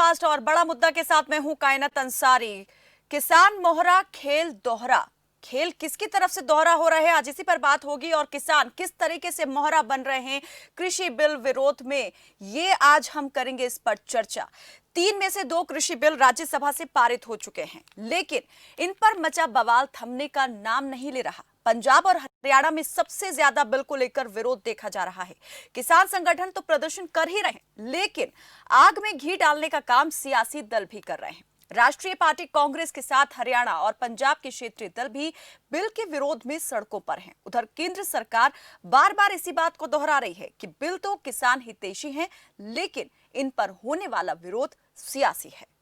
Breakfast और बड़ा मुद्दा के साथ मैं हूं कायनात अंसारी। किसान मोहरा खेल दोहरा, खेल किसकी तरफ से दोहरा हो रहा है, आज इसी पर बात होगी। और किसान किस तरीके से मोहरा बन रहे हैं कृषि बिल विरोध में, ये आज हम करेंगे इस पर चर्चा। 3 में से 2 कृषि बिल राज्यसभा से पारित हो चुके हैं, लेकिन इन पर मचा बवाल थमने का नाम नहीं ले रहा। पंजाब और हरियाणा में सबसे ज्यादा बिल को लेकर विरोध देखा जा रहा है। किसान संगठन तो प्रदर्शन कर ही रहे हैं, लेकिन आग में घी डालने का काम सियासी दल भी कर रहे हैं। राष्ट्रीय पार्टी कांग्रेस के साथ हरियाणा और पंजाब के क्षेत्रीय दल भी बिल के विरोध में सड़कों पर हैं। उधर केंद्र सरकार बार बार इसी बात को दोहरा रही है कि बिल तो किसान हितैषी हैं, लेकिन इन पर होने वाला विरोध सियासी है।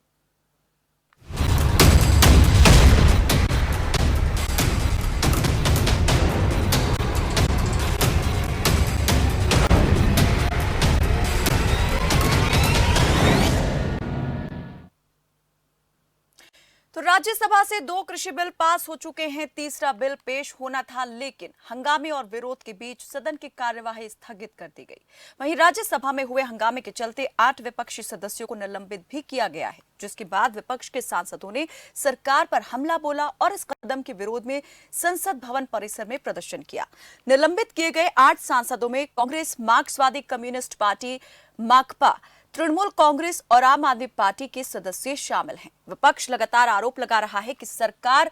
तो राज्यसभा से 2 कृषि बिल पास हो चुके हैं, तीसरा बिल पेश होना था, लेकिन हंगामे और विरोध के बीच सदन की कार्यवाही स्थगित कर दी गई। वहीं राज्यसभा में हुए हंगामे के चलते 8 विपक्षी सदस्यों को निलंबित भी किया गया है, जिसके बाद विपक्ष के सांसदों ने सरकार पर हमला बोला और इस कदम के विरोध में संसद भवन परिसर में प्रदर्शन किया। निलंबित किए गए 8 सांसदों में कांग्रेस, मार्क्सवादी कम्युनिस्ट पार्टी माकपा, तृणमूल कांग्रेस और आम आदमी पार्टी के सदस्य शामिल हैं। विपक्ष लगातार आरोप लगा रहा है कि सरकार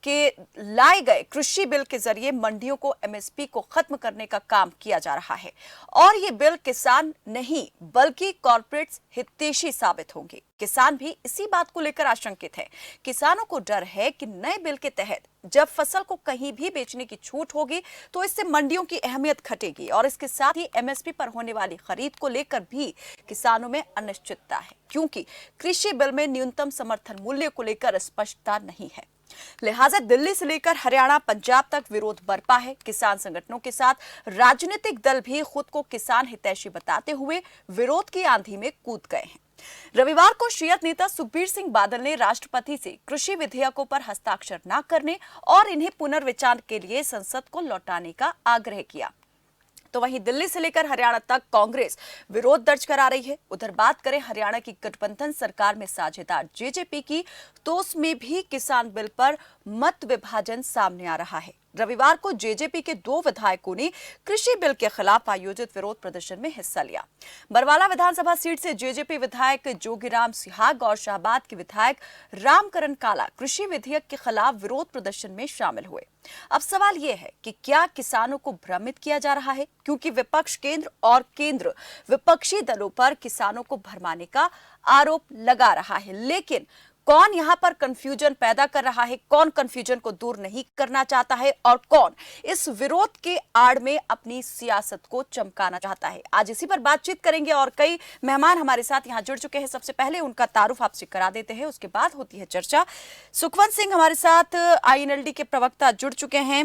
के लाए गए कृषि बिल के जरिए मंडियों को एमएसपी को खत्म करने का काम किया जा रहा है और ये बिल किसान नहीं बल्कि कॉर्पोरेट्स हितैषी साबित होंगे। किसान भी इसी बात को लेकर आशंकित हैं। किसानों को डर है कि नए बिल के तहत जब फसल को कहीं भी बेचने की छूट होगी तो इससे मंडियों की अहमियत घटेगी और इसके साथ ही एमएसपी पर होने वाली खरीद को लेकर भी किसानों में अनिश्चितता है, क्योंकि कृषि बिल में न्यूनतम समर्थन मूल्य को लेकर स्पष्टता नहीं है। लिहाजा दिल्ली से लेकर हरियाणा, पंजाब तक विरोध बरपा है। किसान संगठनों के साथ राजनीतिक दल भी खुद को किसान हितैषी बताते हुए विरोध की आंधी में कूद गए हैं। रविवार को शियत नेता सुखबीर सिंह बादल ने राष्ट्रपति से कृषि विधेयकों पर हस्ताक्षर न करने और इन्हें पुनर्विचार के लिए संसद को लौटाने का आग्रह किया। तो वहीं दिल्ली से लेकर हरियाणा तक कांग्रेस विरोध दर्ज करा रही है। उधर बात करें हरियाणा की गठबंधन सरकार में साझेदार जेजेपी की, तो उसमें भी किसान बिल पर मत विभाजन सामने आ रहा है। रविवार को जेजेपी के 2 विधायकों ने कृषि बिल के खिलाफ आयोजित विरोध प्रदर्शन में हिस्सा लिया। बरवाला विधानसभा सीट से जेजेपी विधायक जोगीराम सिहाग और शाहबाद के विधायक रामकरण काला कृषि विधेयक के खिलाफ विरोध प्रदर्शन में शामिल हुए। अब सवाल यह है कि क्या किसानों को भ्रमित किया जा रहा है, क्योंकि विपक्ष केंद्र विपक्षी दलों पर किसानों को भरमाने का आरोप लगा रहा है, लेकिन कौन यहां पर कंफ्यूजन पैदा कर रहा है, कौन कंफ्यूजन को दूर नहीं करना चाहता है और कौन इस विरोध के आड़ में अपनी सियासत को चमकाना चाहता है, आज इसी पर बातचीत करेंगे। और कई मेहमान हमारे साथ यहां जुड़ चुके हैं। सबसे पहले उनका तारुफ आपसे करा देते हैं, उसके बाद होती है चर्चा। सुखवंत सिंह हमारे साथ आईएनएलडी के प्रवक्ता जुड़ चुके हैं,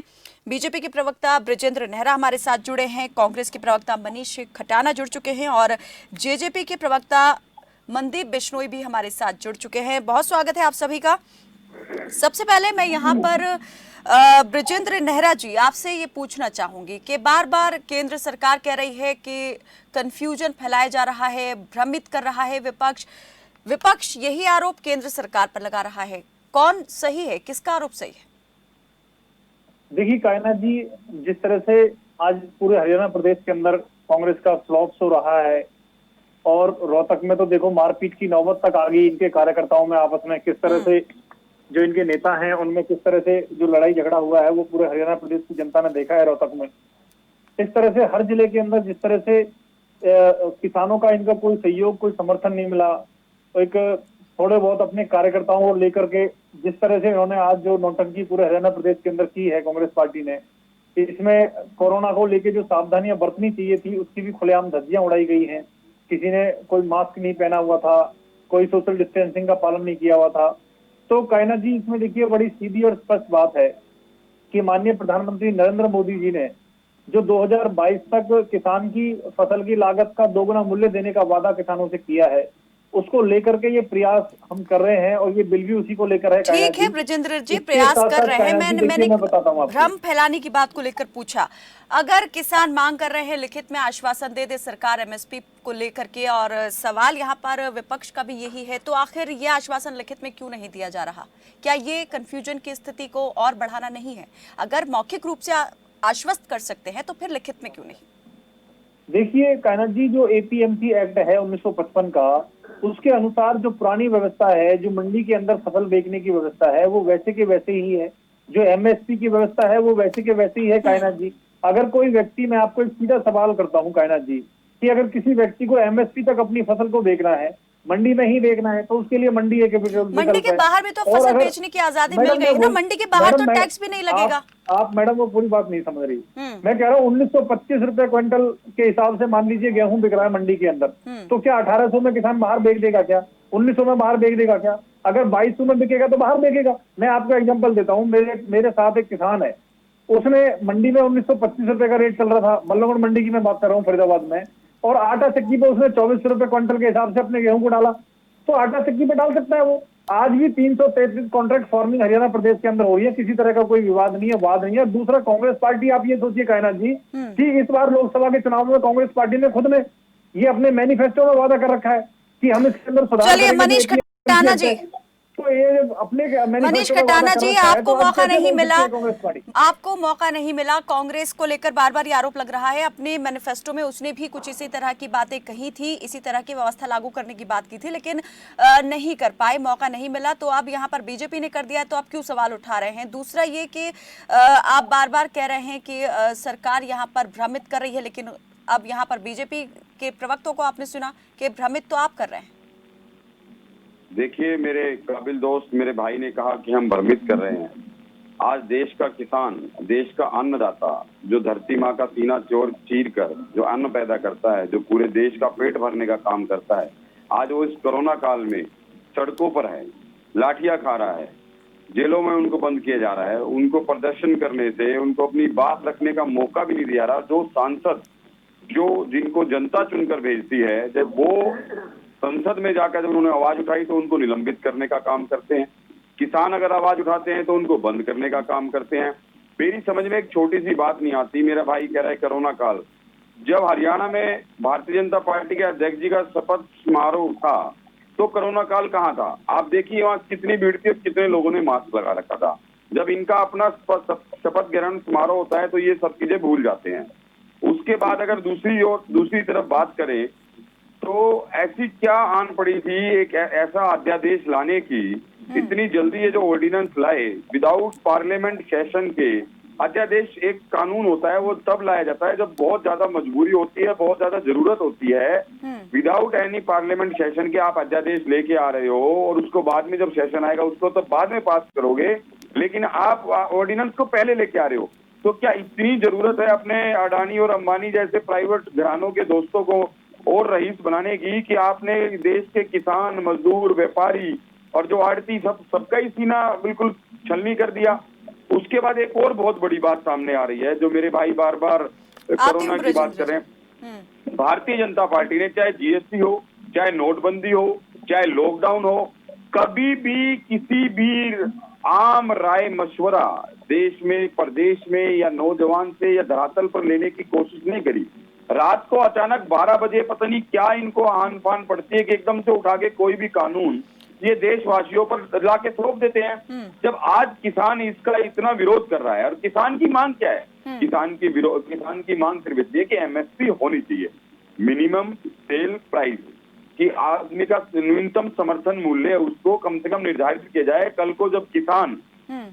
बीजेपी के प्रवक्ता ब्रजेंद्र नेहरा हमारे साथ जुड़े हैं, कांग्रेस के प्रवक्ता मनीष खटाना जुड़ चुके हैं और जेजेपी के प्रवक्ता मनदीप बिश्नोई भी हमारे साथ जुड़ चुके हैं। बहुत स्वागत है आप सभी का। सबसे पहले मैं यहाँ पर ब्रजेंद्र नेहरा जी आपसे ये पूछना चाहूंगी कि बार बार केंद्र सरकार कह रही है कि कंफ्यूजन फैलाया जा रहा है, भ्रमित कर रहा है विपक्ष यही आरोप केंद्र सरकार पर लगा रहा है। कौन सही है, किसका आरोप सही है? देखिए कायनात जी, जिस तरह से आज पूरे हरियाणा प्रदेश के अंदर कांग्रेस का फ्लॉप शो रहा है और रोहतक में तो देखो मारपीट की नौबत तक आ गई इनके कार्यकर्ताओं में आपस में, किस तरह से जो इनके नेता हैं उनमें किस तरह से जो लड़ाई झगड़ा हुआ है वो पूरे हरियाणा प्रदेश की जनता ने देखा है रोहतक में। इस तरह से हर जिले के अंदर जिस तरह से किसानों का इनका कोई सहयोग, कोई समर्थन नहीं मिला, तो एक थोड़े बहुत अपने कार्यकर्ताओं को लेकर के जिस तरह से इन्होंने आज जो नौटंकी पूरे हरियाणा प्रदेश के अंदर की है कांग्रेस पार्टी ने, इसमें कोरोना को लेकर जो सावधानियां बरतनी चाहिए थी उसकी भी खुलेआम धज्जियां उड़ाई गई हैं। किसी ने कोई मास्क नहीं पहना हुआ था, कोई सोशल डिस्टेंसिंग का पालन नहीं किया हुआ था। तो कायनात जी, इसमें देखिए बड़ी सीधी और स्पष्ट बात है कि माननीय प्रधानमंत्री नरेंद्र मोदी जी ने जो 2022 तक किसान की फसल की लागत का 2 गुना मूल्य देने का वादा किसानों से किया है, उसको लेकर के ये प्रयास हम कर रहे हैं और ये बिल भी उसी को लेकर है। ठीक है ब्रजेंद्र जी, प्रयास कर रहे हैं। मैंने मैं बताता हूँ भ्रम फैलाने की बात को लेकर पूछा। अगर किसान मांग कर रहे हैं लिखित में आश्वासन दे दे सरकार एमएसपी को लेकर के, और सवाल यहाँ पर विपक्ष का भी यही है, तो आखिर ये आश्वासन लिखित में क्यों नहीं दिया जा रहा? क्या ये कंफ्यूजन की स्थिति को और बढ़ाना नहीं है? अगर मौखिक रूप से आश्वस्त कर सकते हैं तो फिर लिखित में क्यों नहीं? देखिए कायनाथ जी, जो एपीएमसी एक्ट है 1955 का, उसके अनुसार जो पुरानी व्यवस्था है, जो मंडी के अंदर फसल बेचने की व्यवस्था है, वो वैसे के वैसे ही है। जो एमएसपी की व्यवस्था है वो वैसे के वैसे ही है कायनाथ जी। अगर कोई व्यक्ति, मैं आपको एक सीधा सवाल करता हूँ कायनाथ जी, कि अगर किसी व्यक्ति को एमएसपी तक अपनी फसल को बेचना है, मंडी में ही बेचना है, तो उसके लिए मंडी एक मंडी के बाहर भी तो फसल बेचने की आजादी मिल गई ना। मंडी के बाहर तो टैक्स भी नहीं लगेगा। आप मैडम वो पूरी बात नहीं समझ रही। मैं कह रहा हूँ 1925 रुपए क्विंटल के हिसाब से मान लीजिए गेहूं बिक रहा है मंडी के अंदर, तो क्या 1800 में किसान बाहर बेच देगा? क्या 1900 में बाहर बेच देगा? क्या अगर 2200 में बिकेगा तो बाहर बेचेगा? मैं आपको एग्जांपल देता हूँ। मेरे साथ एक किसान है, उसने मंडी में 1925 रुपए का रेट चल रहा था, बल्लभगढ़ मंडी की मैं बात कर रहा हूँ फरीदाबाद में, और आटा चक्की पे उसने 2400 रुपए क्विंटल के हिसाब से अपने गेहूं को डाला। तो आटा चक्की पे डाल सकता है वो। आज भी 333 कॉन्ट्रैक्ट फार्मिंग हरियाणा प्रदेश के अंदर हो रही है, किसी तरह का कोई विवाद नहीं है, वाद नहीं है। दूसरा, कांग्रेस पार्टी, आप ये सोचिए कायनाथ जी कि इस बार लोकसभा के चुनाव में कांग्रेस पार्टी ने खुद ने ये अपने मैनिफेस्टो में वादा कर रखा है कि हम इसके अंदर सुधार चलिए मनीष खटाना जी, तो ये अपने मनीष खटाना जी, आपको मौका नहीं मिला, आपको मौका नहीं मिला। कांग्रेस को लेकर बार बार ये आरोप लग रहा है। अपने मैनिफेस्टो में उसने भी कुछ इसी तरह की बातें कही थी, इसी तरह की व्यवस्था लागू करने की बात की थी, लेकिन नहीं कर पाए, मौका नहीं मिला। तो अब यहाँ पर बीजेपी ने कर दिया है, तो आप क्यों सवाल उठा रहे हैं? दूसरा ये कि आप बार बार कह रहे हैं कि सरकार यहाँ पर भ्रमित कर रही है, लेकिन अब यहाँ पर बीजेपी के प्रवक्तों को आपने सुना कि भ्रमित तो आप कर रहे हैं। देखिए, मेरे काबिल दोस्त, मेरे भाई ने कहा कि हम भ्रमित कर रहे हैं। आज देश का किसान, देश का अन्नदाता, जो धरती माँ का सीना चीर कर जो अन्न पैदा करता है, जो पूरे देश का पेट भरने का काम करता है, आज वो इस कोरोना काल में सड़कों पर है, लाठियां खा रहा है, जेलों में उनको बंद किया जा रहा है, उनको प्रदर्शन करने से, उनको अपनी बात रखने का मौका भी नहीं दिया रहा। जो सांसद, जो जिनको जनता चुनकर भेजती है, जब वो संसद में जाकर जब उन्होंने आवाज उठाई तो उनको निलंबित करने का काम करते हैं। किसान अगर आवाज उठाते हैं तो उनको बंद करने का काम करते हैं। मेरी समझ में एक छोटी सी बात नहीं आती। मेरा भाई कह रहा है कोरोना काल, जब हरियाणा में भारतीय जनता पार्टी के अध्यक्ष जी का शपथ समारोह था तो कोरोना काल कहाँ था? आप देखिए वहाँ कितनी भीड़ थी और कितने लोगों ने मास्क लगा रखा था। जब इनका अपना शपथ ग्रहण समारोह होता है तो ये सब चीजें भूल जाते हैं। उसके बाद अगर दूसरी तरफ बात करें तो ऐसी क्या आन पड़ी थी एक ऐसा अध्यादेश लाने की, इतनी जल्दी ये जो ऑर्डिनेंस लाए विदाउट पार्लियामेंट सेशन के। अध्यादेश एक कानून होता है, वो तब लाया जाता है जब बहुत ज्यादा मजबूरी होती है, बहुत ज्यादा जरूरत होती है। विदाउट एनी पार्लियामेंट सेशन के आप अध्यादेश लेके आ रहे हो और उसको बाद में जब सेशन आएगा उसको तो बाद में पास करोगे, लेकिन आप ऑर्डिनेंस को पहले लेके आ रहे हो। तो क्या इतनी जरूरत है अपने अडानी और अंबानी जैसे प्राइवेट घरानों के दोस्तों को और रईस बनाने की कि आपने देश के किसान, मजदूर, व्यापारी और जो आड़ती सबका ही सीना बिल्कुल छलनी कर दिया? उसके बाद एक और बहुत बड़ी बात सामने आ रही है, जो मेरे भाई बार बार कोरोना की बात कर रहे हैं। भारतीय जनता पार्टी ने, चाहे जीएसटी हो, चाहे नोटबंदी हो, चाहे लॉकडाउन हो, कभी भी किसी भी आम राय मशवरा देश में, प्रदेश में या नौजवान से या धरातल पर लेने की कोशिश नहीं करी। रात को अचानक 12 बजे पता नहीं क्या इनको आन फान पड़ती है कि एकदम से उठा के कोई भी कानून ये देशवासियों पर ला के थोप देते हैं। जब आज किसान इसका इतना विरोध कर रहा है, और किसान की मांग क्या है? किसान की मांग सिर्फ इसलिए कि एमएसपी होनी चाहिए, मिनिमम सेल प्राइस, कि आदमी का न्यूनतम समर्थन मूल्य उसको कम से कम निर्धारित किया जाए। कल को जब किसान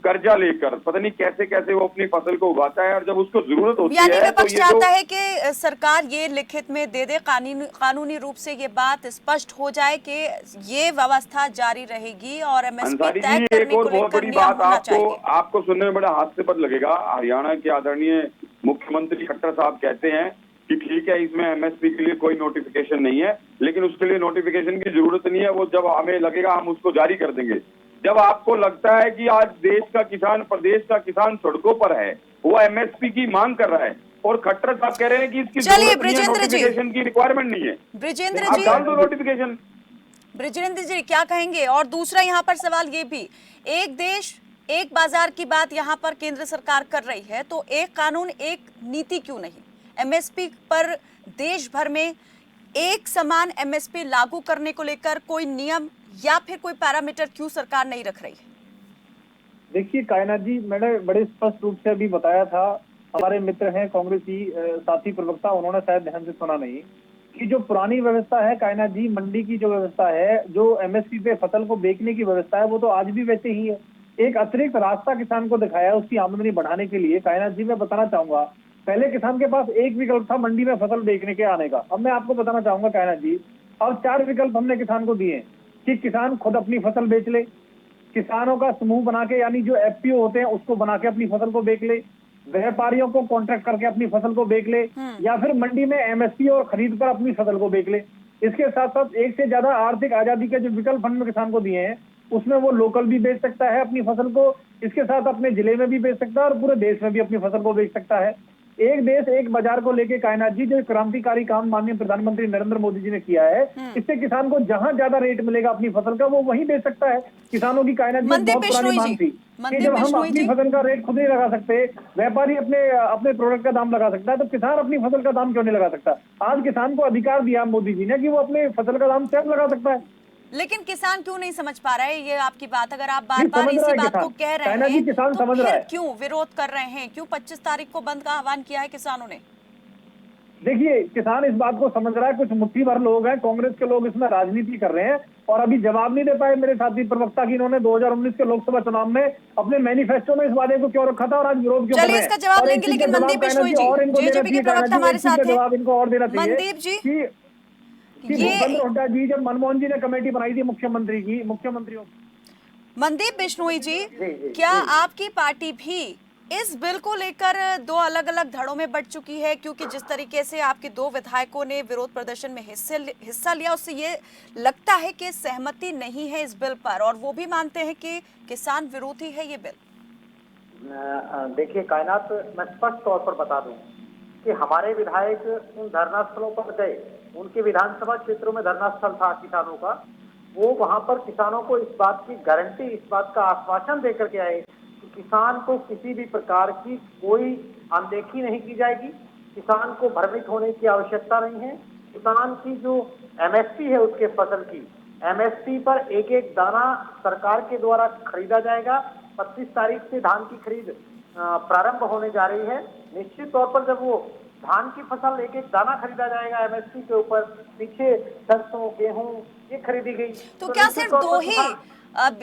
कर्जा लेकर पता नहीं कैसे कैसे वो अपनी फसल को उगाता है और जब उसको जरूरत होती है, विपक्ष चाहता है कि सरकार ये लिखित में दे दे, कानूनी रूप से ये बात स्पष्ट हो जाए कि ये व्यवस्था जारी रहेगी और एमएसपी तय करने को लेकर नियम होना चाहिए। आपको सुनने में बड़ा हास्यास्पद लगेगा। हरियाणा के आदरणीय मुख्यमंत्री खट्टर साहब कहते हैं कि ठीक है, इसमें एमएसपी के लिए कोई नोटिफिकेशन नहीं है, लेकिन उसके लिए नोटिफिकेशन की जरूरत नहीं है, वो जब हमें लगेगा हम उसको जारी कर देंगे। जब आपको लगता है कि आज देश का किसान, प्रदेश का किसान सड़कों पर है, वो एमएसपी की मांग कर रहा है और खट्टर साहब कह रहे हैं कि इसकी चलिए ब्रजेंद्र जी, नोटिफिकेशन की रिक्वायरमेंट नहीं है, ब्रजेंद्र आप जी डाल दो नोटिफिकेशन। ब्रिजेंद्र जी क्या कहेंगे? और दूसरा यहाँ पर सवाल ये भी, एक देश एक बाजार की बात यहाँ पर केंद्र सरकार कर रही है, तो एक कानून एक नीति क्यों नहीं? एमएसपी पर देश भर में एक समान एमएसपी लागू करने को लेकर कोई नियम या फिर कोई पैरामीटर क्यों सरकार नहीं रख रही है? देखिए कायनात जी, मैंने बड़े स्पष्ट रूप से अभी बताया था, हमारे मित्र हैं कांग्रेसी साथी प्रवक्ता, उन्होंने शायद ध्यान से सुना नहीं कि जो पुरानी व्यवस्था है कायनात जी, मंडी की जो व्यवस्था है, जो एमएसपी पे फसल को बेचने की व्यवस्था है, वो तो आज भी वैसे ही है। एक अतिरिक्त रास्ता किसान को दिखाया है उसकी आमदनी बढ़ाने के लिए। कायनात जी मैं बताना चाहूंगा, पहले किसान के पास एक विकल्प था मंडी में फसल बेचने के आने का। अब मैं आपको बताना चाहूंगा कायनात जी, अब 4 विकल्प हमने किसान को दिए कि किसान खुद अपनी फसल बेच ले, किसानों का समूह बना के यानी जो एफपीओ होते हैं उसको बना के अपनी फसल को बेच ले, व्यापारियों को कॉन्ट्रैक्ट करके अपनी फसल को बेच ले, या फिर मंडी में एमएसपी और खरीद कर अपनी फसल को बेच ले। इसके साथ साथ एक से ज्यादा आर्थिक आजादी के जो विकल्प फंड में किसान को दिए हैं उसमें वो लोकल भी बेच सकता है अपनी फसल को, इसके साथ अपने जिले में भी बेच सकता है और पूरे देश में भी अपनी फसल को बेच सकता है। एक देश एक बाजार को लेके कायनात जी जो क्रांतिकारी काम माननीय प्रधानमंत्री नरेंद्र मोदी जी ने किया है, इससे किसान को जहां ज्यादा रेट मिलेगा अपनी फसल का वो वहीं बेच सकता है। किसानों की कायनात जी बहुत पुरानी मांग थी कि जब हम अपनी फसल का रेट खुद नहीं लगा सकते, व्यापारी अपने प्रोडक्ट का दाम लगा सकता है, तो किसान अपनी फसल का दाम क्यों नहीं लगा सकता? आज किसान को अधिकार दिया मोदी जी ने कि वो अपने फसल का दाम स्वयं लगा सकता है। लेकिन किसान क्यों नहीं समझ पा रहा है ये आपकी बात? अगर आप बार बार समझ रहा इसी है बात किसान। को कह रहे कायनात जी, हैं किसान तो समझ रहा फिर है। क्यों विरोध कर रहे हैं? क्यों 25 तारीख को बंद का आह्वान किया है किसानों ने? देखिए किसान इस बात को समझ रहा है, कुछ मुट्ठी भर लोग हैं, कांग्रेस के लोग इसमें राजनीति कर रहे हैं और अभी जवाब नहीं दे पाए मेरे साथी प्रवक्ता की इन्होंने 2019 के लोकसभा चुनाव में अपने मैनिफेस्टो में इस वादे को क्यों रखा था और आज विरोध क्यों कर चलिए रहे हैं। इसका जवाब और एक लेंगे, चीज लेकिन का जवाब मनदीप कायनात बिश्नोई जी जी, और इनको देना जेजेपी के चाहिए, कायनात प्रवक्ता जी हमारे एक चीज साथ का हैं। जवाब इनको और देना चाहिए मनदीप जी, कि भूपेंद्र हुड्डा जी जब मनमोहन जी ने कमेटी बनाई थी मुख्यमंत्रियों मनदीप बिश्नोई जी, क्या आपकी पार्टी भी इस बिल को लेकर 2 अलग-अलग धड़ों में बंट चुकी है? क्योंकि जिस तरीके से आपके 2 विधायकों ने विरोध प्रदर्शन में हिस्सा लिया, उससे ये लगता है कि सहमति नहीं है इस बिल पर, और वो भी मानते हैं कि किसान विरोधी है ये बिल। देखिए कायनात, मैं स्पष्ट तौर पर बता दूं कि हमारे विधायक उन धरना स्थलों पर गए, उनके विधानसभा क्षेत्रों में धरना स्थल था किसानों का, वो वहां पर किसानों को इस बात की गारंटी, इस बात का आश्वासन देकर के आए कि किसान को किसी भी प्रकार की कोई अनदेखी नहीं की जाएगी, किसान को भ्रमित होने की आवश्यकता नहीं है। किसान की जो एमएसपी है उसके फसल की एमएसपी पर एक एक दाना सरकार के द्वारा खरीदा जाएगा। 25 तारीख से धान की खरीद प्रारंभ होने जा रही है। निश्चित तौर पर जब वो धान की फसल एक एक दाना खरीदा जाएगा एमएसपी के ऊपर, पीछे सरसों गेहूं ये खरीदी गई, तो क्या सिर्फ 2 ही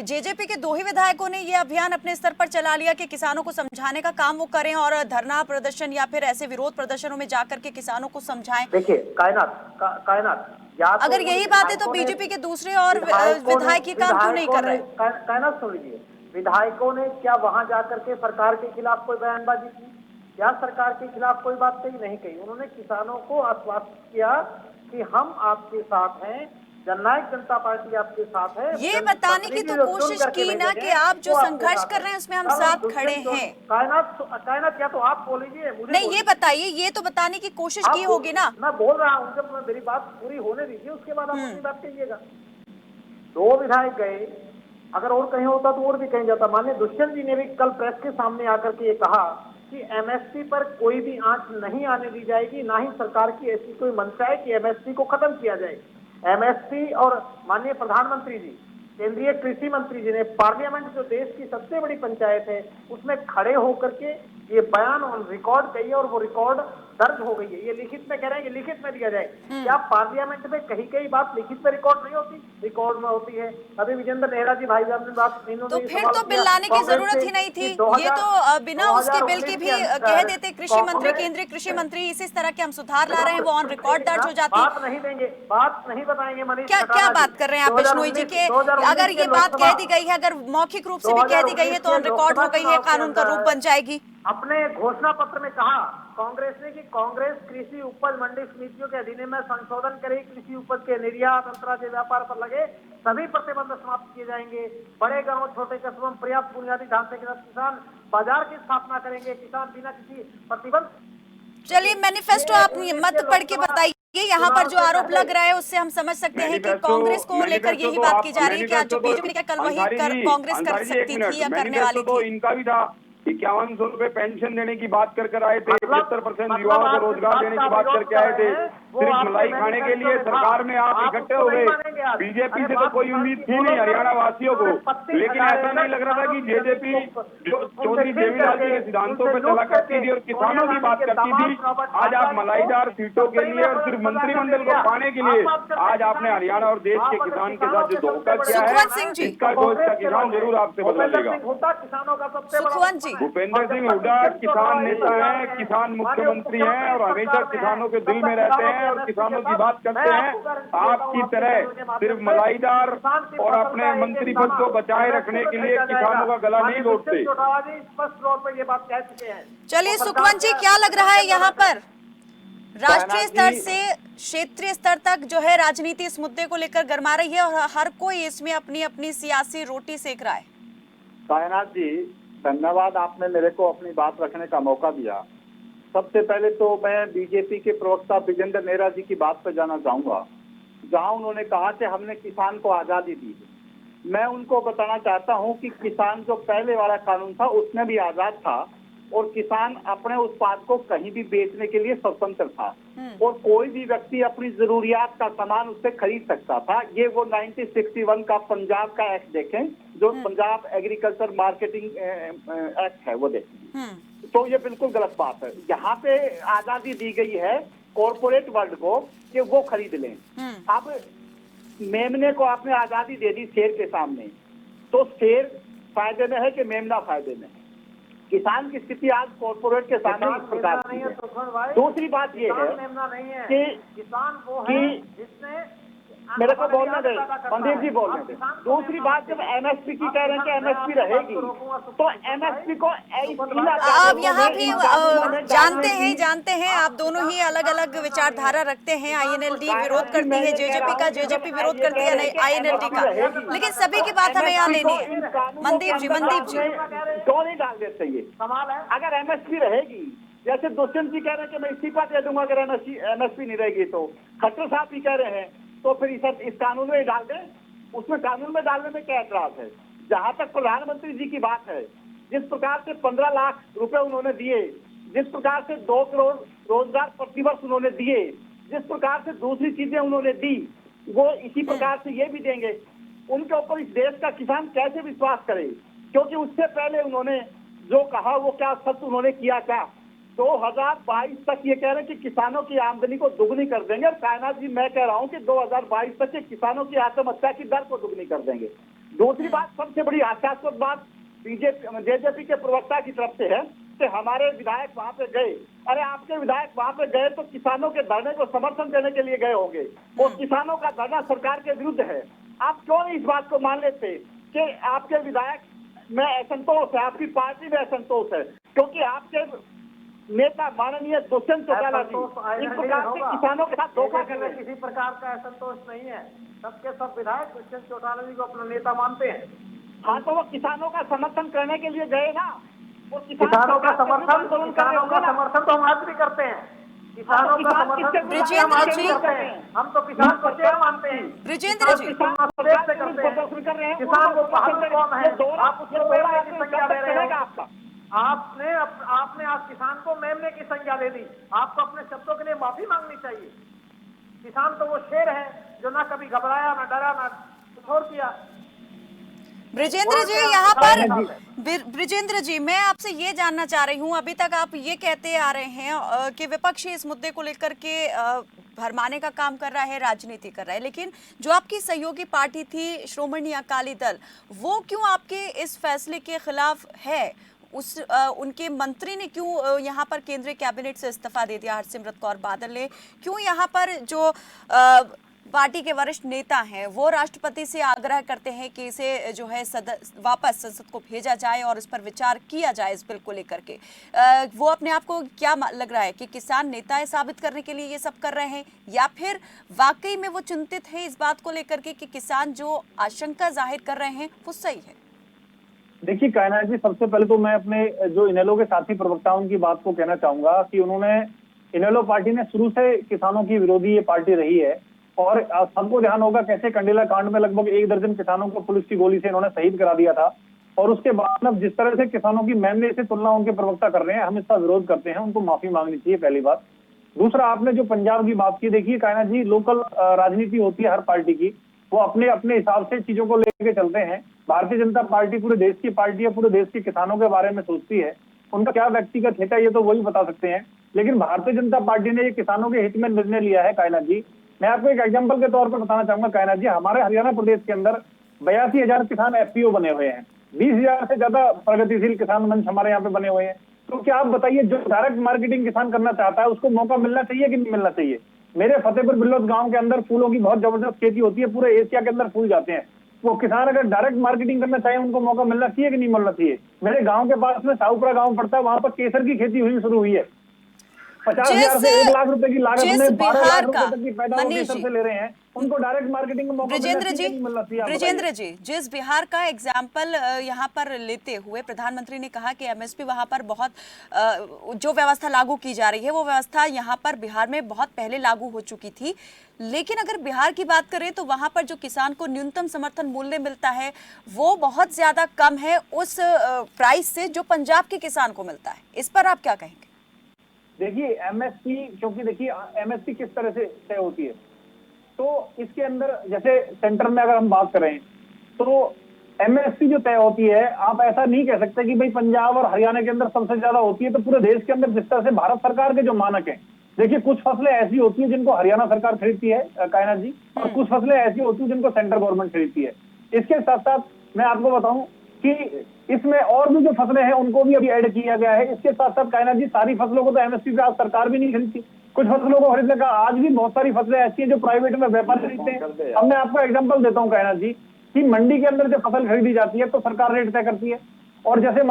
जेजेपी के 2 ही विधायकों ने ये अभियान अपने स्तर पर चला लिया कि किसानों को समझाने का काम वो करें और धरना प्रदर्शन या फिर ऐसे विरोध प्रदर्शनों में जाकर के किसानों को समझाएं? देखिए कायनात अगर यही बात है तो बीजेपी के दूसरे और विधायक ये काम क्यों नहीं कर रहे? कायनात सुन लीजिए, विधायकों ने क्या वहां जाकर के सरकार के खिलाफ कोई बयानबाजी की? क्या सरकार के खिलाफ कोई बात कही? नहीं कही। उन्होंने किसानों को आश्वस्त किया कि हम आपके साथ हैं, जननायक जनता पार्टी आपके साथ है। ये बताने की तो कोशिश की ना कि आप जो संघर्ष कर रहे हैं उसमें हम साथ खड़े हैं। कायनात या तो आप बोलिए, नहीं ये बताइए, ये तो बताने की कोशिश की होगी ना। मैं बोल रहा हूँ, जब मेरी बात पूरी होने दीजिए, उसके बाद आप अपनी बात कहिएगा। 2 विधायक गए, अगर और कहीं होता तो और भी कहीं जाता। माननीय दुष्यंत जी ने भी कल प्रेस के सामने आकर के ये कहा कि एमएसपी पर कोई भी आंच नहीं आने दी जाएगी, ना ही सरकार की ऐसी कोई मंशा है कि एमएसपी को खत्म किया जाए। एमएसपी और माननीय प्रधानमंत्री जी, केंद्रीय कृषि मंत्री जी ने पार्लियामेंट जो देश की सबसे बड़ी पंचायत है उसमें खड़े होकर के ये बयान ऑन रिकॉर्ड कही है और वो रिकॉर्ड दर्ज हो गई है। ये लिखित में कह रहे हैं कि लिखित में दिया जाए। क्या पार्लियामेंट में कहीं बात लिखित में रिकॉर्ड नहीं होती? रिकॉर्ड में होती है। अभी विजेंद्र नेहरा जी भाई साहब ने बात, तो फिर तो बिल लाने की जरूरत ही नहीं थी। ये तो बिना उसके बिल के भी कह देते कृषि मंत्री, केंद्रीय कृषि मंत्री इसी तरह के हम सुधार ला रहे हैं, वो ऑन रिकॉर्ड दर्ज हो जाती। बात नहीं देंगे, बात नहीं बताएंगे मनीष। क्या बात कर रहे हैं आप बिश्नोई जी के? अगर ये बात कह दी गई है, अगर मौखिक रूप से भी कह दी गई है तो ऑन रिकॉर्ड हो गई है, कानून का रूप बन जाएगी। अपने घोषणा पत्र में कहा कांग्रेस ने कि कांग्रेस कृषि उपज मंडी समितियों के अधिनियम में संशोधन करेगी, कृषि उपज के निर्यात, अंतर्राज्यीय व्यापार पर लगे सभी प्रतिबंध समाप्त किए जाएंगे। बड़े गांवों, छोटे कस्बों में पर्याप्त बुनियादी ढांचे के साथ किसान बाजार की स्थापना करेंगे, किसान बिना किसी प्रतिबंध। चलिए मैनिफेस्टो आप मत पढ़ के बताइए। ये यहाँ पर जो आरोप लग रहा है उससे हम समझ सकते हैं कि कांग्रेस को लेकर यही बात की जा रही है कि आज जो बीजेपी ने क्या कल वही कांग्रेस कर सकती थी या करने वाली तो थी। इनका भी था 5100 रुपए पेंशन देने की बात कर आए थे, 75% युवाओं को रोजगार देने की बात करके आए थे। सिर्फ मलाई खाने के लिए सरकार में आप इकट्ठे हो गए। बीजेपी से तो कोई उम्मीद थी नहीं हरियाणा वासियों को, लेकिन ऐसा नहीं लग रहा था कि जेजेपी जो चौधरी देवीलाल जी के सिद्धांतों पर चला करती थी और किसानों की बात करती थी, आज आप मलाईदार सीटों के लिए और सिर्फ मंत्रिमंडल को पाने के लिए आज आपने हरियाणा और देश के किसान के साथ जो धोखा किया है, सुखवंत सिंह जी। इसका गोश्त का किसान जरूर आपसे बदला लेगा। सुखवंत जी, भूपेंद्र सिंह हुड्डा किसान नेता हैं, किसान मुख्यमंत्री हैं और हमेशा किसानों के दिल में रहते हैं और किसानों की बात करते हैं। आपकी तरह सिर्फ मलाईदार और अपने मंत्री पद को बचाए रखने के लिए किसानों का गला नहीं घोटते। स्पष्ट तौर पर ये बात कह चुके हैं। चलिए सुखवंत जी, क्या लग रहा है यहाँ पर राष्ट्रीय स्तर से क्षेत्रीय स्तर तक जो है राजनीति इस मुद्दे को लेकर गरमा रही है और हर कोई इसमें अपनी अपनी सियासी रोटी सेक रहा है। कायनात जी, धन्यवाद, आपने मेरे को अपनी बात रखने का मौका दिया। सबसे पहले तो मैं बीजेपी के प्रवक्ता विजेंद्र नेहरा जी की बात पर जाना चाहूंगा, जहां उन्होंने कहा कि हमने किसान को आजादी दी है। मैं उनको बताना चाहता हूं कि किसान जो पहले वाला कानून था उसमें भी आजाद था और किसान अपने उत्पाद को कहीं भी बेचने के लिए स्वतंत्र था और कोई भी व्यक्ति अपनी जरूरियात का सामान उससे खरीद सकता था। ये वो 1961 का पंजाब का एक्ट देखें, जो पंजाब एग्रीकल्चर मार्केटिंग एक्ट है, वो देखें। तो ये बिल्कुल गलत बात है। यहाँ पे आजादी दी गई है कॉर्पोरेट वर्ल्ड को कि वो खरीद लें। अब मेमने को आपने आजादी दे दी शेर के सामने, तो शेर फायदे में है कि मेमना फायदे में है? किसान की स्थिति आज कॉर्पोरेट के सामने इस प्रकार की है। दूसरी बात ये है कि किसान वो है जिसने मेरे को बोलने दे, मंदिर जी बोलने दे। दूसरी बात, जब एमएसपी की कह रहे हैं कि एमएसपी रहेगी, तो एमएसपी को आप यहाँ भी जानते हैं आप दोनों ही अलग अलग विचारधारा रखते हैं। आईएनएलडी विरोध करती है जेजेपी का, जेजेपी विरोध करती है आईएनएलडी का, लेकिन सभी की बात हमें यहाँ लेनी है। मनदीप जी क्यों नहीं डाल देते? ये सवाल है। अगर एमएसपी रहेगी, जैसे दुष्यंत जी कह रहे हैं कि मैं इस्तीफा दे दूंगा अगर एमएसपी नहीं रहेगी, तो खट्टर साहब भी कह रहे हैं, तो फिर इस कानून में डाल दें। उसमें कानून में डालने में क्या एतराज है? जहां तक प्रधानमंत्री जी की बात है, जिस प्रकार से 15 लाख रुपए उन्होंने दिए, जिस प्रकार से 2 करोड़ रोजगार प्रतिवर्ष उन्होंने दिए, जिस प्रकार से दूसरी चीजें उन्होंने दी, वो इसी प्रकार से ये भी देंगे। उनके ऊपर इस देश का किसान कैसे विश्वास करे? क्योंकि उससे पहले उन्होंने जो कहा वो क्या सच उन्होंने किया? क्या 2022 तक ये कह रहे हैं कि किसानों की आमदनी को दुगनी कर देंगे, और कायनात जी मैं कह रहा हूं कि 2022 तक के किसानों की आत्महत्या की दर को दुगनी कर देंगे। दूसरी बात, सबसे बड़ी हास्यास्पद बात जेजेपी के प्रवक्ता की तरफ से है कि हमारे विधायक वहां पे गए। अरे आपके विधायक वहां पे गए तो किसानों के धरने को समर्थन देने के लिए गए होंगे, और किसानों का धरना सरकार के विरुद्ध है। आप क्यों नहीं इस बात को मान लेते कि आपके विधायक में असंतोष है, आपकी पार्टी में असंतोष है? क्योंकि आपके नेता माननीय दुष्यंत चौटाला जी इस प्रकार से किसानों के साथ धोखा कर रहे हैं। किसी प्रकार का असंतोष नहीं है। सबके सब विधायक दुष्यंत चौटाला जी को अपना नेता मानते हैं। हाँ, तो वो किसानों का समर्थन करने के लिए गए ना। वो किसानों का समर्थन तो हम आज भी करते हैं। किसानों का समर्थन ब्रिजेंद्र जी हम तो किसान को शेर मानते हैं। ब्रिजेंद्र जी किसान को बहादुर कौन है? आप उसको मेमने की संज्ञा दे रहे हो। आपने आज किसान को मेमने की संज्ञा दे दी। आपको अपने शब्दों के लिए माफी मांगनी चाहिए। किसान तो वो शेर है जो ना कभी घबराया, ना डरा, ना कुछ और किया। ब्रिजेंद्र जी, यहाँ पर ब्रिजेंद्र जी, मैं आपसे ये जानना चाह रही हूँ, अभी तक आप ये कहते आ रहे हैं कि विपक्ष इस मुद्दे को लेकर के भरमाने का काम कर रहा है, राजनीति कर रहा है, लेकिन जो आपकी सहयोगी पार्टी थी श्रोमणी अकाली दल, वो क्यों आपके इस फैसले के खिलाफ है? उनके मंत्री ने क्यों यहाँ पर केंद्रीय कैबिनेट से इस्तीफा दे दिया? हरसिमरत कौर बादल ने क्यों यहाँ पर जो पार्टी के वरिष्ठ नेता हैं वो राष्ट्रपति से आग्रह करते हैं कि इसे जो है वापस संसद को भेजा जाए और इस पर विचार किया जाए इस बिल को लेकर के? वो अपने आप को क्या लग रहा है कि किसान नेता साबित करने के लिए ये सब कर रहे हैं, या फिर वाकई में वो चिंतित है इस बात को लेकर के कि किसान जो आशंका जाहिर कर रहे हैं वो सही है? देखिए कायनात जी, सबसे पहले तो मैं अपने जो इनेलो के साथी प्रवक्ताओं की बात को कहना चाहूंगा कि उन्होंने इनेलो पार्टी ने शुरू से किसानों की विरोधी ये पार्टी रही है। और सबको ध्यान होगा कैसे कंडेला कांड में लगभग 1 दर्जन किसानों को पुलिस की गोली से इन्होंने शहीद करा दिया था। और उसके बाद अब जिस तरह से किसानों की मैंने से तुलना उनके प्रवक्ता कर रहे हैं, हम इसका विरोध करते हैं, उनको माफी मांगनी चाहिए, पहली बात। दूसरा, आपने जो पंजाब की बात की, देखिए कायनात जी, लोकल राजनीति होती है हर पार्टी की, वो अपने अपने हिसाब से चीजों को लेके चलते हैं। भारतीय जनता पार्टी पूरे देश की पार्टी है, पूरे देश के किसानों के बारे में सोचती है। उनका क्या व्यक्तिगत हित है ये तो वही बता सकते हैं, लेकिन भारतीय जनता पार्टी ने ये किसानों के हित में निर्णय लिया है। कायनात जी, मैं आपको एक एग्जाम्पल के तौर पर बताना चाहूंगा कायनात जी, हमारे हरियाणा प्रदेश के अंदर 82,000 किसान FPO बने हुए हैं, 20,000 से ज्यादा प्रगतिशील किसान मंच हमारे यहाँ पे बने हुए हैं। तो क्या आप बताइए, जो डायरेक्ट मार्केटिंग किसान करना चाहता है उसको मौका मिलना चाहिए कि नहीं मिलना चाहिए? मेरे फतेहपुर बिल्लौद गांव के अंदर फूलों की बहुत जबरदस्त खेती होती है, पूरे एशिया के अंदर फूल जाते हैं। वो किसान अगर डायरेक्ट मार्केटिंग करना चाहे उनको मौका मिलना चाहिए कि नहीं मिलना चाहिए? मेरे गांव के पास में साहूपुरा गांव पड़ता है, वहां पर केसर की खेती हुई शुरू हुई है। 50,000 से 1 लाख रुपए की लागत में 12 लाख रुपए तक की पैदावार केसर से ले रहे हैं, उनको डायरेक्ट मार्केटिंग का मौका मिलना चाहिए कि नहीं मिलना चाहिए? ब्रजेंद्र जी, जिस बिहार का एग्जाम्पल यहाँ पर लेते हुए प्रधानमंत्री ने कहा कि MSP वहां पर बहुत जो व्यवस्था लागू की जा रही है वो व्यवस्था यहाँ पर बिहार में बहुत पहले लागू हो चुकी थी, लेकिन अगर बिहार की बात करें तो वहां पर जो किसान को न्यूनतम समर्थन मूल्य मिलता है वो बहुत ज्यादा कम है उस प्राइस से जो पंजाब के किसान को मिलता है। इस पर आप क्या कहेंगे? देखिए MSP, क्योंकि देखिए MSP किस तरह से तय होती है, तो इसके अंदर जैसे सेंटर में अगर हम बात करें तो MSP जो तय होती है, आप ऐसा नहीं कह सकते कि भाई पंजाब और हरियाणा के अंदर सबसे ज्यादा होती है। तो पूरे देश के अंदर जिस तरह से भारत सरकार के जो मानक हैं, देखिए कुछ फसलें ऐसी होती है जिनको हरियाणा सरकार खरीदती है कायनात जी, और कुछ फसलें ऐसी होती है जिनको सेंट्रल गवर्नमेंट खरीदती है। इसके साथ साथ मैं आपको बताऊं कि इसमें और भी जो फसलें हैं उनको भी अभी ऐड किया गया है। इसके साथ साथ कायनात जी, सारी फसलों को तो MSP पे आज सरकार भी नहीं खरीदती, कुछ फसलों को खरीदने का आज भी बहुत सारी फसलें ऐसी हैं जो प्राइवेट में व्यापारी खरीदते हैं। अब मैं आपको एग्जांपल देता हूं कायनात जी, कि मंडी के अंदर जो फसल खरीदी जाती है तो सरकार रेट तय करती है। और जैसे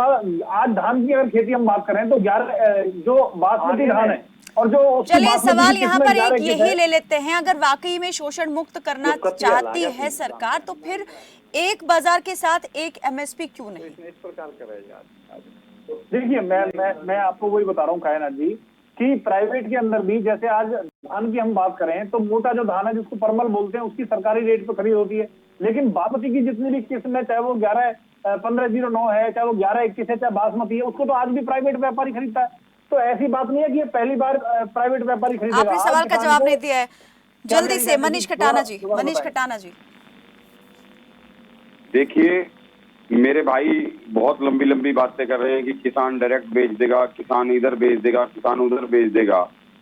आज धान की अगर खेती हम बात करें तो 11 जो बासमती धान है और जो, चलिए सवाल यहाँ पर एक यही ले लेते हैं, अगर वाकई में शोषण मुक्त करना चाहती है सरकार तो फिर एक बाजार के साथ एक MSP क्यों नहीं? इस प्रकार करेगा। देखिए मैं आपको वही बता रहा हूँ कायनात जी, कि प्राइवेट के अंदर भी जैसे आज धान की हम बात करें तो मोटा जो धान है जिसको परमल बोलते हैं उसकी सरकारी रेट पे खरीद होती है, लेकिन बासमती की जितनी भी किस्म है, चाहे वो 11-1509 है, चाहे वो 11-21 है, चाहे बासमती है, उसको तो आज भी प्राइवेट व्यापारी खरीदता है। तो ऐसी बात नहीं है कि ये पहली बार प्राइवेट व्यापारी खरीदेगा। आपने सवाल का जवाब नहीं दिया है, जल्दी से मनीष खटाना जी, मनीष खटाना जी। देखिए मेरे भाई बहुत लंबी लंबी बातें कर रहे हैं कि किसान डायरेक्ट बेच देगा, किसान इधर बेच देगा, किसान उधर बेच देगा।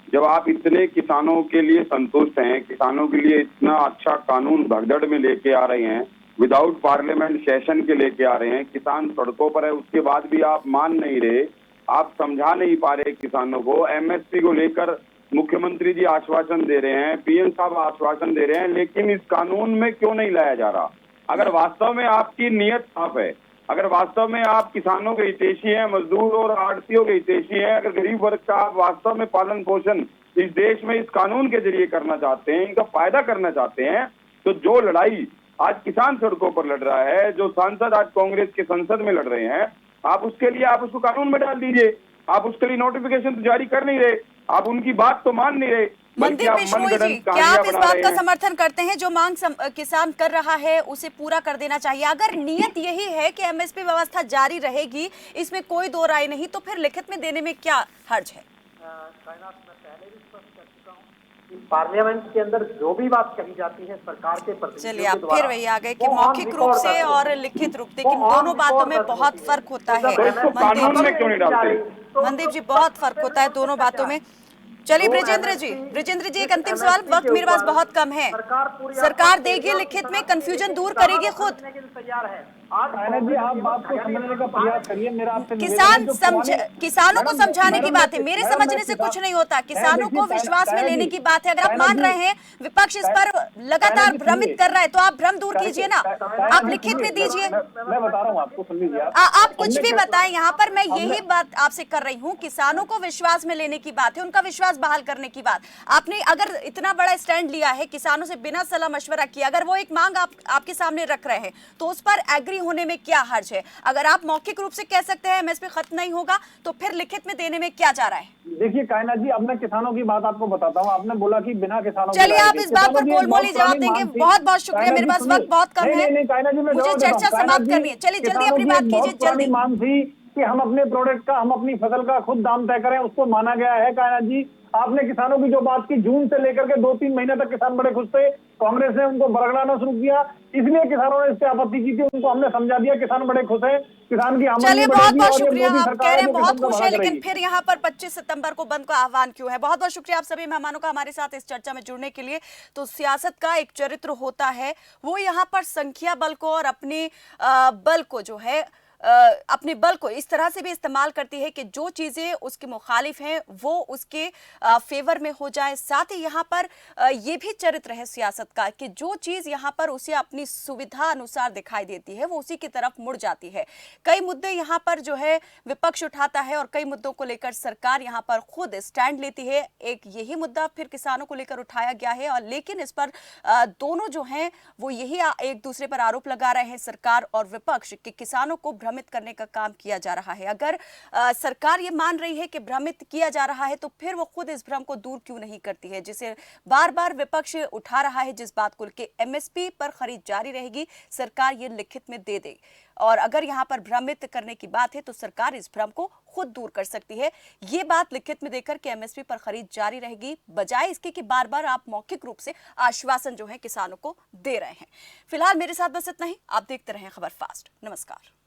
जब आप इतने किसानों के लिए संतुष्ट हैं, किसानों के लिए इतना अच्छा कानून भगदड़ में लेके आ रहे हैं, विदाउट पार्लियामेंट सेशन के लेके आ रहे हैं, किसान सड़कों पर है, उसके बाद भी आप मान नहीं रहे, आप समझा नहीं पा रहे किसानों को। MSP को लेकर मुख्यमंत्री जी आश्वासन दे रहे हैं, PM साहब आश्वासन दे रहे हैं, लेकिन इस कानून में क्यों नहीं लाया जा रहा? अगर वास्तव में आपकी नीयत साफ है, अगर वास्तव में आप किसानों के हितैषी हैं, मजदूर और आड़तियों के हितैषी हैं, अगर गरीब वर्ग का आप वास्तव में पालन पोषण इस देश में इस कानून के जरिए करना चाहते हैं, इनका फायदा करना चाहते हैं, तो जो लड़ाई आज किसान सड़कों पर लड़ रहा है, जो सांसद आज कांग्रेस के संसद में लड़ रहे हैं, आप उसके लिए आप उसको कानून में डाल दीजिए। आप उसके लिए नोटिफिकेशन तो जारी कर नहीं रहे, आप उनकी बात तो मान नहीं रहे। मनदीप बिश्नोई जी, क्या आप इस बात का समर्थन करते हैं जो मांग किसान कर रहा है उसे पूरा कर देना चाहिए? अगर नियत यही है कि MSP व्यवस्था जारी रहेगी, इसमें कोई दो राय नहीं, तो फिर लिखित में देने में क्या हर्ज है? कायनात, मैं पहले भी स्पष्ट कर चुका हूं कि पार्लियामेंट के अंदर जो भी बात कही जाती है सरकार के प्रतिनिधियों चलिए आप फिर वही आ गए कि मौखिक रूप से और लिखित रूप, लेकिन दोनों बातों में बहुत फर्क होता है। मनदीप जी, बहुत फर्क होता है दोनों बातों में। चलिए ब्रजेंद्र जी एक अंतिम सवाल, वक्त मेरे पास बहुत कम है। सरकार देगी लिखित में, कंफ्यूजन दूर करेगी खुद? तैयार है। जी आप बात को समझने का प्रयास करिए, मेरा आपसे किसानों को समझाने की बात है, मेरे समझने से कुछ नहीं होता। किसानों को विश्वास में लेने की बात है। अगर आप मान रहे हैं विपक्ष इस पर लगातार भ्रमित कर रहा है तो आप भ्रम दूर कीजिए ना, आप लिखित में दीजिए। मैं बता रहा हूँ आपको, सुन लीजिए आप कुछ भी बताएं, यहाँ पर मैं यही बात आपसे कर रही हूँ। किसानों को विश्वास में लेने की बात है, उनका विश्वास बहाल करने की बात। आपने अगर इतना बड़ा स्टैंड लिया है, किसानों से बिना सलाह मशवरा किया, अगर वो एक मांग आपके सामने रख रहे हैं तो उस पर एग्री होने में क्या हर्ज है? अगर आप मौखिक रूप से कह सकते हैं MSP खत्म नहीं होगा, तो फिर लिखित में देने में क्या जा रहा है? देखिए कायनात जी, अब मैं किसानों की बात आपको बताता हूँ। आपने बोला कि बिना किसानों चलिए, की आप इस बात पर गोलमोली जवाब देंगे। बहुत बहुत शुक्रिया, मेरे पास वक्त बहुत कम है, नहीं कायनात जी, मैं मुझे जवाब देता हूँ। चर्चा कायनात समाप्त जी, करनी है। चलिए जल्दी किसानों अपनी की बात एक कीजिए, बहुत पुरानी जल्दी। मांग थी कि हम अपने प्रोडक्ट का, हम अपनी फसल का खुद दाम तय करें, उसको माना गया है। कायनात जी, आपने किसानों की जो बात की, जून से लेकर के 2-3 महीने तक किसान बड़े खुश थे। कांग्रेस ने उनको बरगलाना शुरू किया, इसलिए किसानों ने इस पे आपत्ति की थी। उनको हमने समझा दिया, किसान बड़े खुश हैं, किसान की आमदनी चलिए, बहुत बढ़ेगी बहुत और ये शुक्रिया। मोदी आप कह सरकार रहे है हैं जो बहुत किसान का खुश भला है, लेकिन करेगी। फिर यहाँ पर 25 सितंबर को बंद का आह्वान क्यों है? बहुत बहुत शुक्रिया आप सभी मेहमानों का हमारे साथ इस चर्चा में जुड़ने के लिए। तो सियासत का एक चरित्र होता है, वो यहाँ पर संख्या बल को और अपने बल को जो है अपने बल को इस तरह से भी इस्तेमाल करती है कि जो चीजें उसके मुखालिफ हैं वो उसके फेवर में हो जाए। साथ ही यहाँ पर ये भी चरित्र है सियासत का कि जो चीज यहाँ पर उसे अपनी सुविधा अनुसार दिखाई देती है वो उसी की तरफ मुड़ जाती है। कई मुद्दे यहाँ पर जो है विपक्ष उठाता है और कई मुद्दों को लेकर सरकार यहाँ पर खुद स्टैंड लेती है। एक यही मुद्दा फिर किसानों को लेकर उठाया गया है, और लेकिन इस पर दोनों जो हैं वो यही एक दूसरे पर आरोप लगा रहे हैं, सरकार और विपक्ष, कि किसानों को भ्रमित करने का काम किया जा रहा है। अगर सरकार ये मान रही है कि भ्रमित किया जा रहा है, तो फिर वो खुद इस भ्रम को दूर क्यों नहीं करती है, जिसे बार बार विपक्ष उठा रहा है, जिस बात को लेकर एमएसपी पर खरीद जारी रहेगी, सरकार ये लिखित में दे दे। और अगर यहाँ पर भ्रमित करने की बात है तो सरकार इस भ्रम को खुद दूर कर सकती है। ये बात लिखित में देकर कि एमएसपी पर खरीद जारी रहेगी, बजाय इसके कि बार बार आप मौखिक रूप से आश्वासन जो है किसानों को दे रहे हैं। फिलहाल मेरे साथ बस इतना ही। आप देखते रहें खबर फास्ट। नमस्कार।